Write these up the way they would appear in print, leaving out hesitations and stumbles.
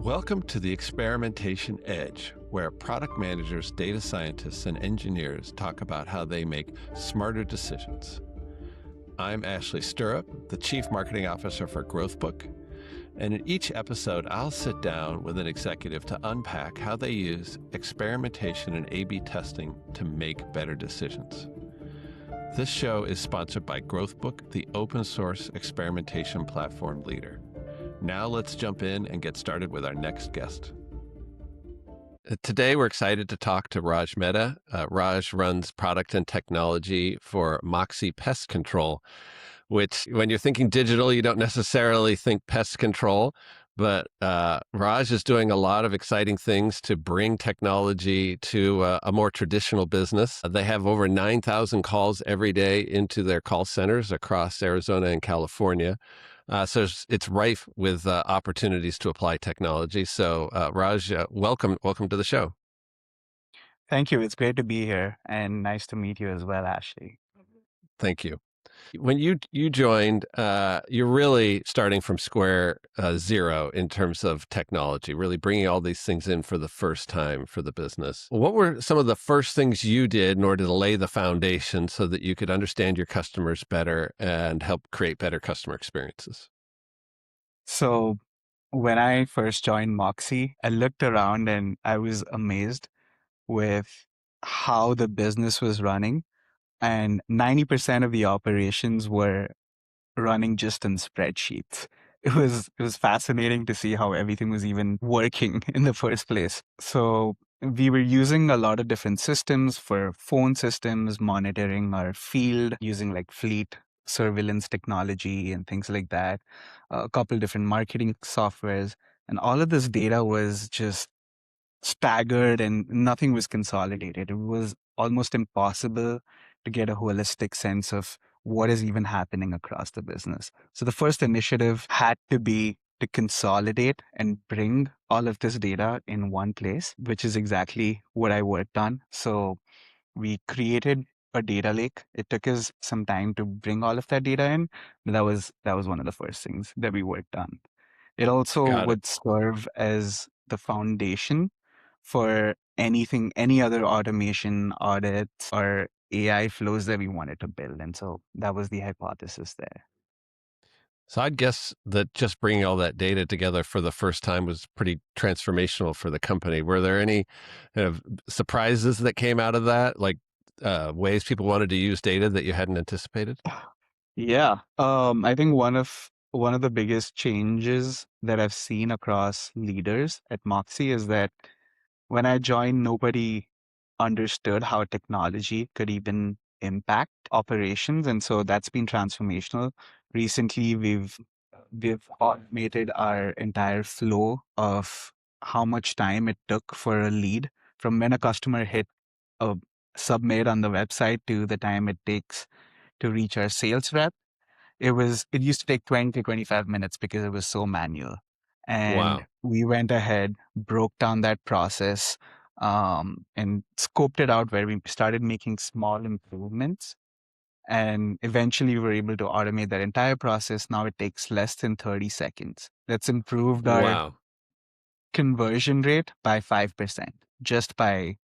Welcome to the Experimentation Edge, where product managers, data scientists, and engineers talk about how they make smarter decisions. I'm Ashley Stirrup, the Chief Marketing Officer for GrowthBook, and in each episode, I'll sit down with an executive to unpack how they use experimentation and A/B testing to make better decisions. This show is sponsored by GrowthBook, the open source experimentation platform leader. Now let's jump in and get started with our next guest. Today, we're excited to talk to Raj Mehta. Raj runs product and technology for Moxie Pest Control, which when you're thinking digital, you don't necessarily think pest control, but Raj is doing a lot of exciting things to bring technology to a more traditional business. They have over 9,000 calls every day into their call centers across Arizona and California. So it's rife with opportunities to apply technology. So Raj, welcome to the show. Thank you. It's great to be here and nice to meet you as well, Ashley. Thank you. When you joined, you're really starting from square zero in terms of technology, really bringing all these things in for the first time for the business. What were some of the first things you did in order to lay the foundation so that you could understand your customers better and help create better customer experiences? So when I first joined Moxie, I looked around and I was amazed with how the business was running. And 90% of the operations were running just in spreadsheets. It was fascinating to see how everything was even working in the first place. So we were using a lot of different systems for phone systems, monitoring our field, using like fleet surveillance technology and things like that, a couple different marketing softwares. And all of this data was just staggered and nothing was consolidated. It was almost impossible to get a holistic sense of what is even happening across the business. So the first initiative had to be to consolidate and bring all of this data in one place, which is exactly what I worked on. So we created a data lake. It took us some time to bring all of that data in, but that was one of the first things that we worked on. It also Got it. would serve as the foundation for anything, any other automation audits or AI flows that we wanted to build. And so that was the hypothesis there. So I'd guess that just bringing all that data together for the first time was pretty transformational for the company. Were there any kind of surprises that came out of that, like ways people wanted to use data that you hadn't anticipated? Yeah. I think one of the biggest changes that I've seen across leaders at Moxie is that when I joined, nobody understood how technology could even impact operations. And so that's been transformational. Recently, we've automated our entire flow of how much time it took for a lead from when a customer hit a submit on the website to the time it takes to reach our sales rep. It used to take 20 to 25 minutes because it was so manual. And Wow. we went ahead, broke down that process, and scoped it out where we started making small improvements. And eventually we were able to automate that entire process. Now it takes less than 30 seconds. That's improved our Wow. conversion rate by 5% just by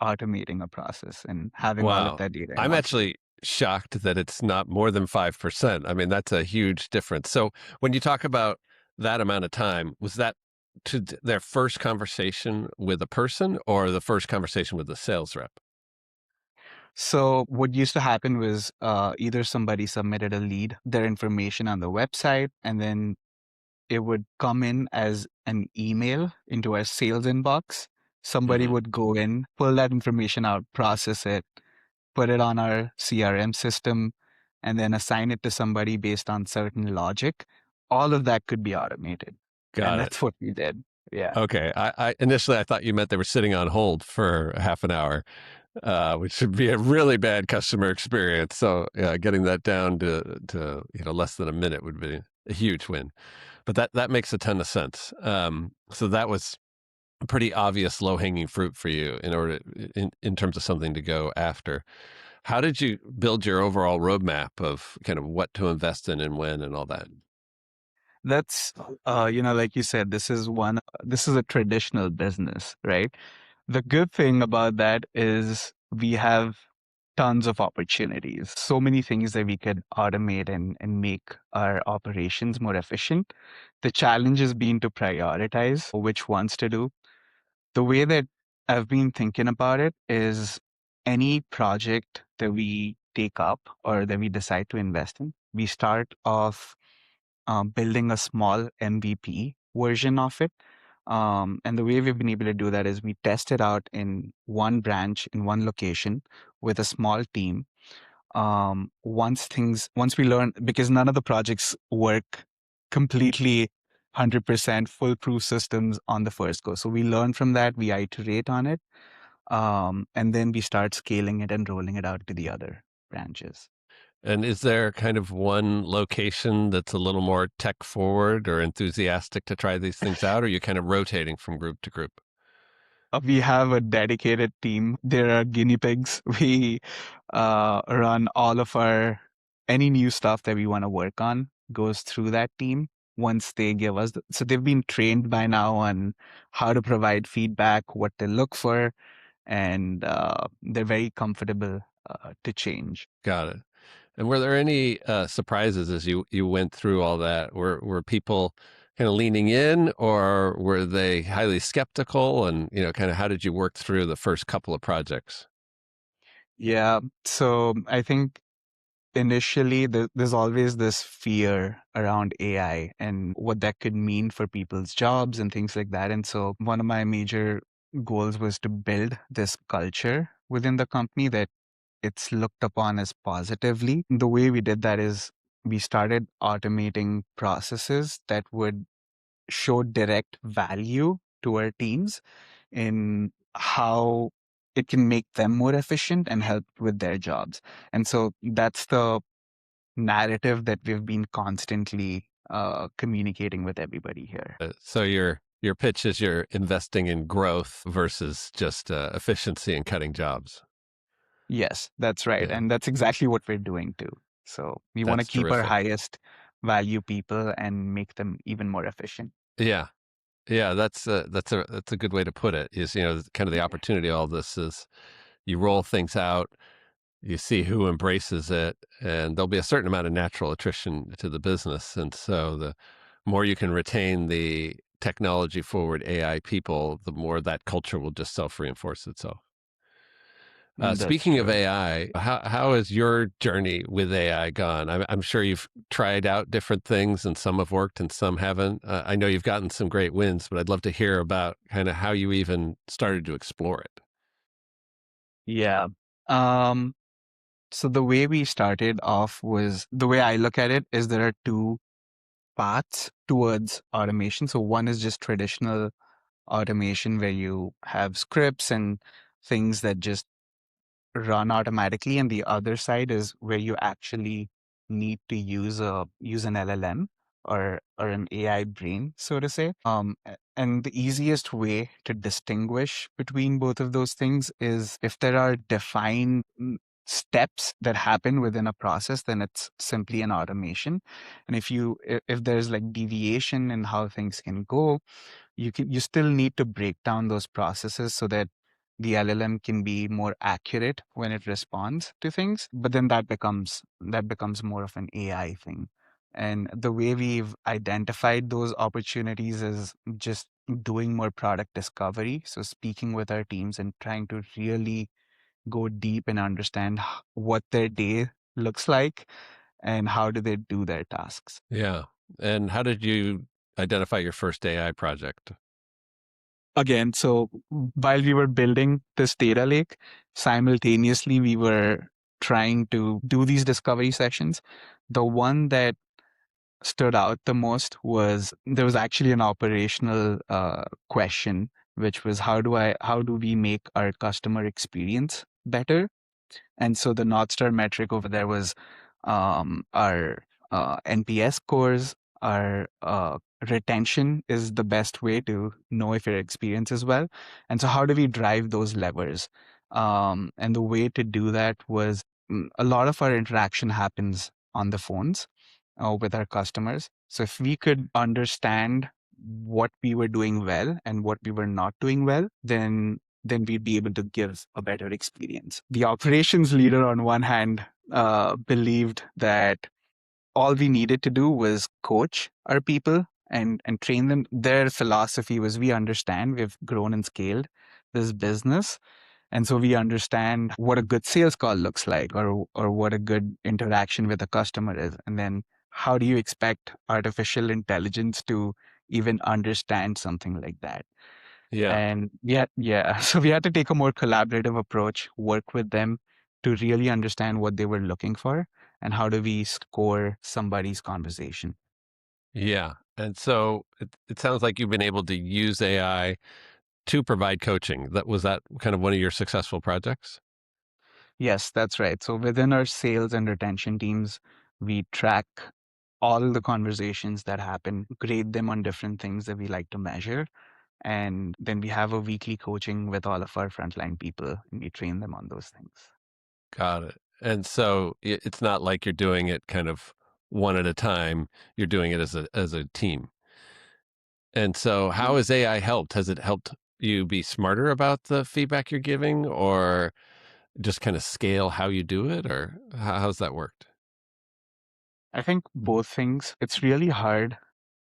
automating a process and having all of Wow. that data in I'm one place. actually shocked that it's not more than 5%. I mean, that's a huge difference. So when you talk about that amount of time, was that their first conversation with a person or the first conversation with the sales rep? So what used to happen was either somebody submitted a lead, their information on the website, and then it would come in as an email into our sales inbox. Somebody Hmm. would go in, pull that information out, process it, put it on our CRM system, and then assign it to somebody based on certain logic. All of that could be automated. And Got it. that's what we did. Yeah. Okay. I initially I thought you meant they were sitting on hold for half an hour, which would be a really bad customer experience. So yeah, getting that down to less than a minute would be a huge win. But that makes a ton of sense. So that was a pretty obvious low hanging fruit for you in terms of something to go after. How did you build your overall roadmap of kind of what to invest in and when and all that? That's, like you said, this is a traditional business, right? The good thing about that is we have tons of opportunities, so many things that we could automate and make our operations more efficient. The challenge has been to prioritize which ones to do. The way that I've been thinking about it is any project that we take up or that we decide to invest in, we start off building a small MVP version of it. And the way we've been able to do that is we test it out in one branch, in one location with a small team. Once we learn, because none of the projects work completely 100% foolproof systems on the first go. So we learn from that, we iterate on it, and then we start scaling it and rolling it out to the other branches. And is there kind of one location that's a little more tech forward or enthusiastic to try these things out, or are you kind of rotating from group to group? We have a dedicated team. There are guinea pigs. We run all of any new stuff that we want to work on goes through that team once they give us. So they've been trained by now on how to provide feedback, what they look for, and they're very comfortable to change. Got it. And were there any surprises as you went through all that? Were people kind of leaning in, or were they highly skeptical? And kind of how did you work through the first couple of projects? Yeah. So I think initially there's always this fear around AI and what that could mean for people's jobs and things like that. And so one of my major goals was to build this culture within the company that it's looked upon as positively. The way we did that is we started automating processes that would show direct value to our teams in how it can make them more efficient and help with their jobs. And so that's the narrative that we've been constantly communicating with everybody here. So your pitch is you're investing in growth versus just efficiency and cutting jobs. Yes, that's right. Yeah, And that's exactly what we're doing too. So we want to that's keep our terrific. highest value people and make them even more efficient. Yeah, yeah, that's a good way to put it. Is kind of the opportunity. All this is you roll things out, you see who embraces it, and there'll be a certain amount of natural attrition to the business. And so the more you can retain the technology forward AI people, the more that culture will just self reinforce itself. That's Speaking of true. AI, how has your journey with AI gone? I'm sure you've tried out different things, and some have worked and some haven't. I know you've gotten some great wins, but I'd love to hear about kind of how you even started to explore it. Yeah. Um, so the way we started off was the way I look at it is there are two paths towards automation. So one is just traditional automation where you have scripts and things that just run automatically, and the other side is where you actually need to use an LLM or an AI brain, so to say. And the easiest way to distinguish between both of those things is if there are defined steps that happen within a process, then it's simply an automation. And if there's like deviation in how things can go, you still need to break down those processes so that the LLM can be more accurate when it responds to things, but then that becomes more of an AI thing. And the way we've identified those opportunities is just doing more product discovery. So speaking with our teams and trying to really go deep and understand what their day looks like and how do they do their tasks. Yeah. And how did you identify your first AI project? Again, so while we were building this data lake, simultaneously we were trying to do these discovery sessions. The one that stood out the most was there was actually an operational question, which was how do we make our customer experience better? And so the North Star metric over there was our NPS scores, our retention is the best way to know if your experience is well. And so, how do we drive those levers? And the way to do that was a lot of our interaction happens on the phones. with our customers. So if we could understand what we were doing well and what we were not doing well, then we'd be able to give a better experience. The operations leader, on one hand, believed that all we needed to do was coach our people and train them. Their philosophy was, we understand we've grown and scaled this business, and so we understand what a good sales call looks like, or what a good interaction with a customer is. And then how do you expect artificial intelligence to even understand something like that? Yeah. And yeah, so we had to take a more collaborative approach, work with them to really understand what they were looking for and how do we score somebody's conversation. Yeah. And so it sounds like you've been able to use AI to provide coaching. That kind of one of your successful projects? Yes, that's right. So within our sales and retention teams, we track all the conversations that happen, grade them on different things that we like to measure. And then we have a weekly coaching with all of our frontline people, and we train them on those things. Got it. And so it's not like you're doing it kind of one at a time. You're doing it as a team. And so how has AI helped? Has it helped you be smarter about the feedback you're giving, or just kind of scale how you do it, or how's that worked? I think both things. It's really hard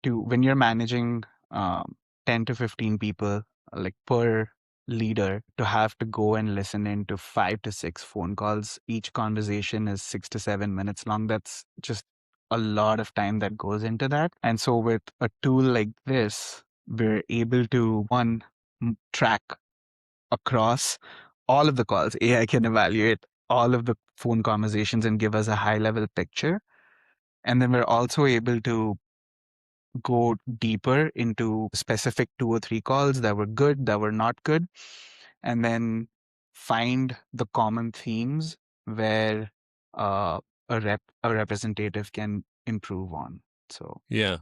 to, when you're managing 10 to 15 people, like per leader, to have to go and listen into 5 to 6 phone calls. Each conversation is 6 to 7 minutes long. That's just a lot of time that goes into that. And so with a tool like this, we're able to, one, track across all of the calls. AI can evaluate all of the phone conversations and give us a high level picture. And then we're also able to go deeper into specific 2 or 3 calls that were good, that were not good, and then find the common themes where a representative can improve on. So Yeah.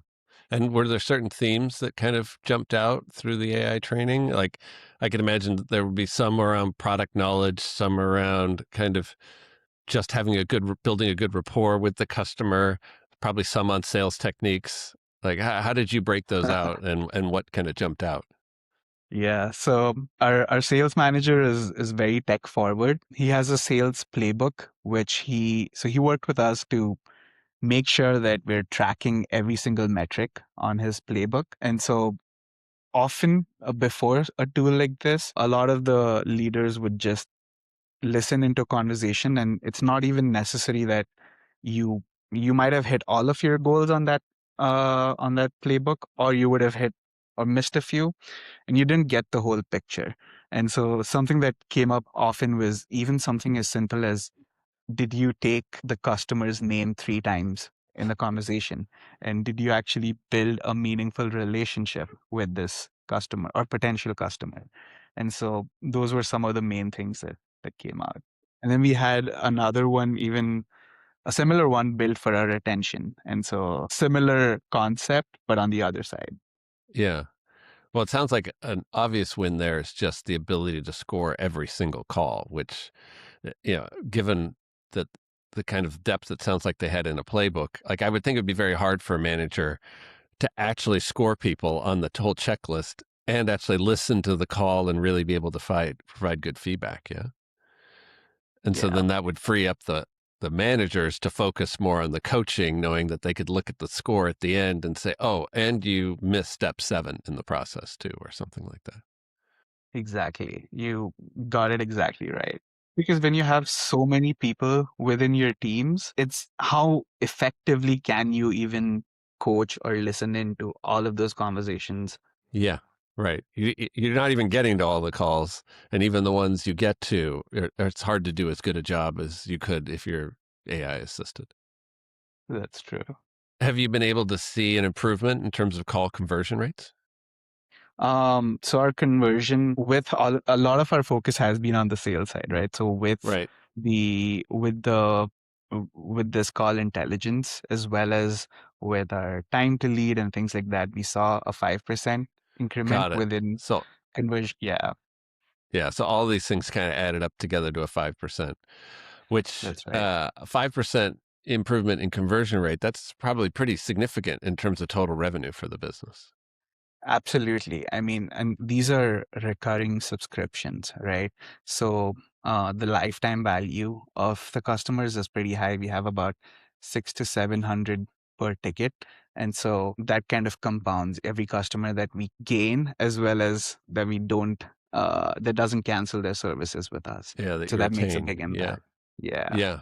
And were there certain themes that kind of jumped out through the AI training? Like, I could imagine that there would be some around product knowledge, some around kind of just having building a good rapport with the customer, probably some on sales techniques. Like, how did you break those out, and what kind of jumped out? yeah, so our sales manager is very tech forward. He has a sales playbook which he worked with us to make sure that we're tracking every single metric on his playbook. And so often before a tool like this, a lot of the leaders would just listen into conversation, and it's not even necessary that you you might have hit all of your goals on that playbook, or you would have hit or missed a few, and you didn't get the whole picture. And so something that came up often was even something as simple as, did you take the customer's name 3 times in the conversation? And did you actually build a meaningful relationship with this customer or potential customer? And so those were some of the main things that came out. And then we had another one, even a similar one built for our retention. And so similar concept, but on the other side. Yeah. Well, it sounds like an obvious win there is just the ability to score every single call, which, given that the kind of depth it sounds like they had in a playbook, like I would think it would be very hard for a manager to actually score people on the whole checklist and actually listen to the call and really be able to provide good feedback. Yeah. And so Yeah, then that would free up the managers to focus more on the coaching, knowing that they could look at the score at the end and say, oh, and you missed step 7 in the process too, or something like that. exactly. You got it exactly right. Because when you have so many people within your teams, it's how effectively can you even coach or listen into all of those conversations? Yeah, right. You're not even getting to all the calls, and even the ones you get to, it's hard to do as good a job as you could if you're AI assisted. That's true. Have you been able to see an improvement in terms of call conversion rates? So our conversion with a lot of our focus has been on the sales side, right? So Right. with this call intelligence, as well as with our time to lead and things like that, we saw a 5% increment Got it. within So conversion. Yeah, yeah, so all these things kind of added up together to a 5%, which that's right. 5%. improvement in conversion rate, that's probably pretty significant in terms of total revenue for the business. Absolutely. I mean, and these are recurring subscriptions, right? So the lifetime value of the customers is pretty high. We have about 600 to 700 per ticket. And so that kind of compounds every customer that we gain as well as that we don't, that doesn't cancel their services with us. Yeah, that So you that makes a retain. big Yeah. impact. Yeah. Yeah.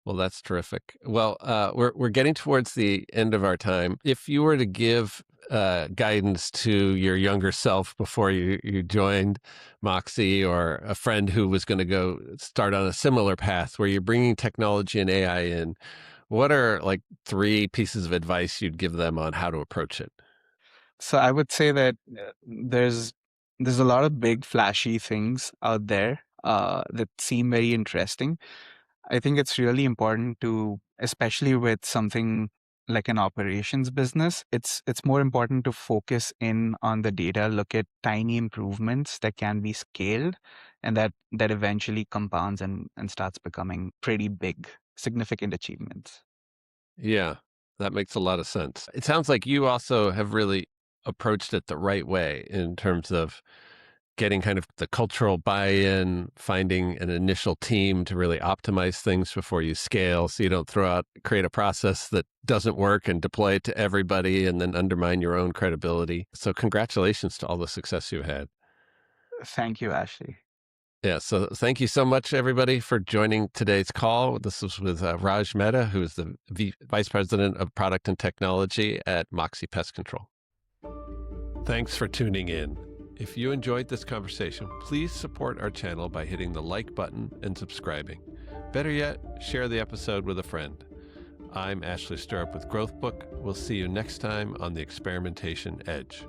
Well, that's terrific. Well, we're getting towards the end of our time. If you were to give guidance to your younger self before you joined Moxie, or a friend who was going to go start on a similar path where you're bringing technology and AI in, what are like 3 pieces of advice you'd give them on how to approach it? So I would say that there's a lot of big flashy things out there that seem very interesting. I think it's really important to, especially with something like an operations business, it's more important to focus in on the data, look at tiny improvements that can be scaled, and that eventually compounds and starts becoming pretty big, significant achievements. Yeah, that makes a lot of sense. It sounds like you also have really approached it the right way in terms of getting kind of the cultural buy-in, finding an initial team to really optimize things before you scale, so you don't create a process that doesn't work and deploy it to everybody and then undermine your own credibility. So congratulations to all the success you had. Thank you, Ashley. Yeah, so thank you so much, everybody, for joining today's call. This was with Raj Mehta, who is the Vice President of Product and Technology at Moxie Pest Control. Thanks for tuning in. If you enjoyed this conversation, please support our channel by hitting the like button and subscribing. Better yet, share the episode with a friend. I'm Ashley Stirrup with Growth Book. We'll see you next time on the Experimentation Edge.